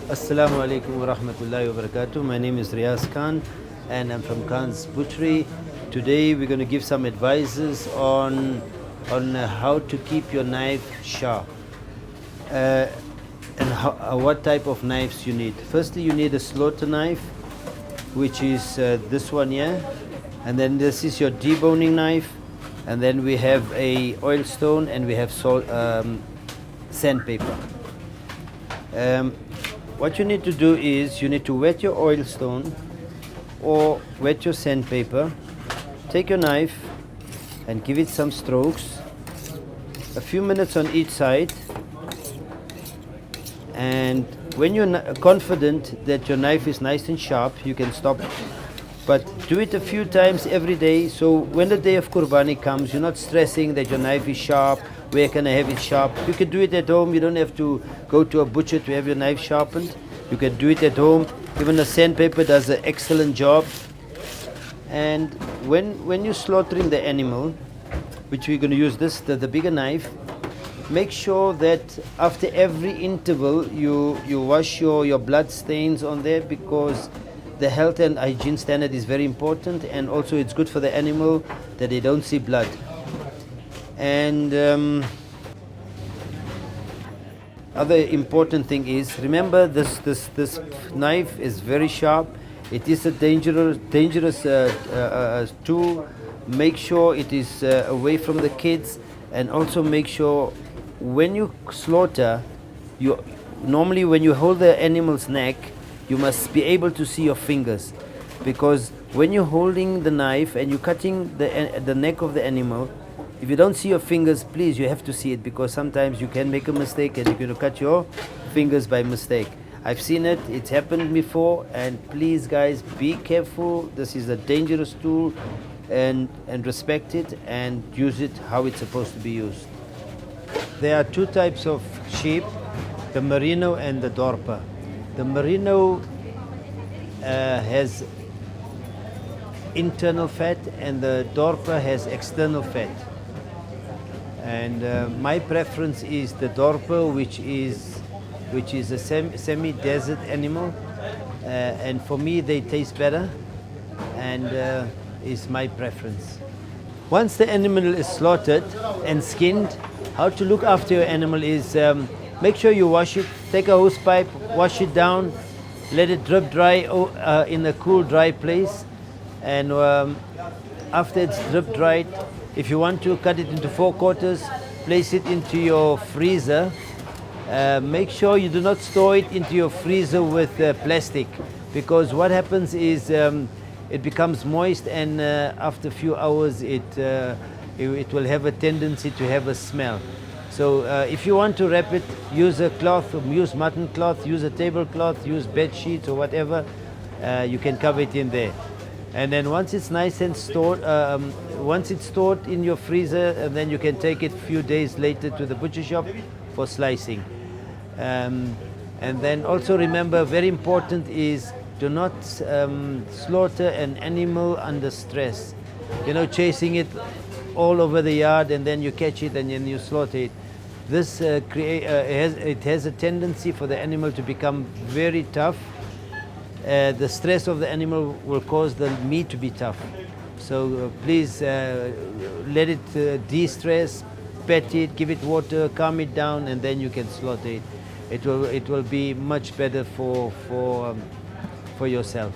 Assalamu alaikum wa rahmatullahi wa barakatuh. My name is Riaz Khan and I'm from Khan's Butchery. Today we're going to give some advices on how to keep your knife sharp and what type of knives you need. Firstly, you need a slaughter knife, which is this one here, and then this is your deboning knife, and then we have a oil stone and we have sandpaper. What you need to do is you need to wet your oil stone or wet your sandpaper. Take your knife and give it some strokes, a few minutes on each side, and when you're confident that your knife is nice and sharp, you can stop. But do it a few times every day, so when the day of Qurbani comes, you're not stressing that your knife is sharp. Where can I have it sharp? You can do it at home. You don't have to go to a butcher to have your knife sharpened. You can do it at home. Even the sandpaper does an excellent job. And when you're slaughtering the animal, which we're going to use the bigger knife, make sure that after every interval you wash your blood stains on there, because the health and hygiene standard is very important, and also it's good for the animal that they don't see blood. And other important thing is, remember this knife is very sharp. It is a dangerous tool. Make sure it is away from the kids, and also make sure when you slaughter, normally when you hold the animal's neck, you must be able to see your fingers, because when you're holding the knife and you're cutting the neck of the animal, if you don't see your fingers, please, you have to see it, because sometimes you can make a mistake and you're going to cut your fingers by mistake. I've seen it, it's happened before, and please guys, be careful. This is a dangerous tool, and respect it and use it how it's supposed to be used. There are two types of sheep, the merino and the dorper. The merino has internal fat and the dorper has external fat. And my preference is the dorper, which is a semi-desert animal, and for me they taste better, and is my preference. Once the animal is slaughtered and skinned, how to look after your animal is make sure you wash it. Take a hose pipe, wash it down, let it drip dry in a cool, dry place, and after it's drip dried, if you want to cut it into 4 quarters, place it into your freezer. Make sure you do not store it into your freezer with plastic, because what happens is it becomes moist, and after a few hours it will have a tendency to have a smell. So if you want to wrap it, use a cloth, use mutton cloth, use a tablecloth, use bed sheets or whatever. You can cover it in there. And then once it's nice and stored, once it's stored in your freezer, and then you can take it a few days later to the butcher shop for slicing. And then also remember, very important is, do not slaughter an animal under stress. You know, chasing it all over the yard and then you catch it and then you slaughter it. This it has a tendency for the animal to become very tough. The stress of the animal will cause the meat to be tough. So please let it de-stress, pet it, give it water, calm it down, and then you can slaughter it. It will be much better for yourself.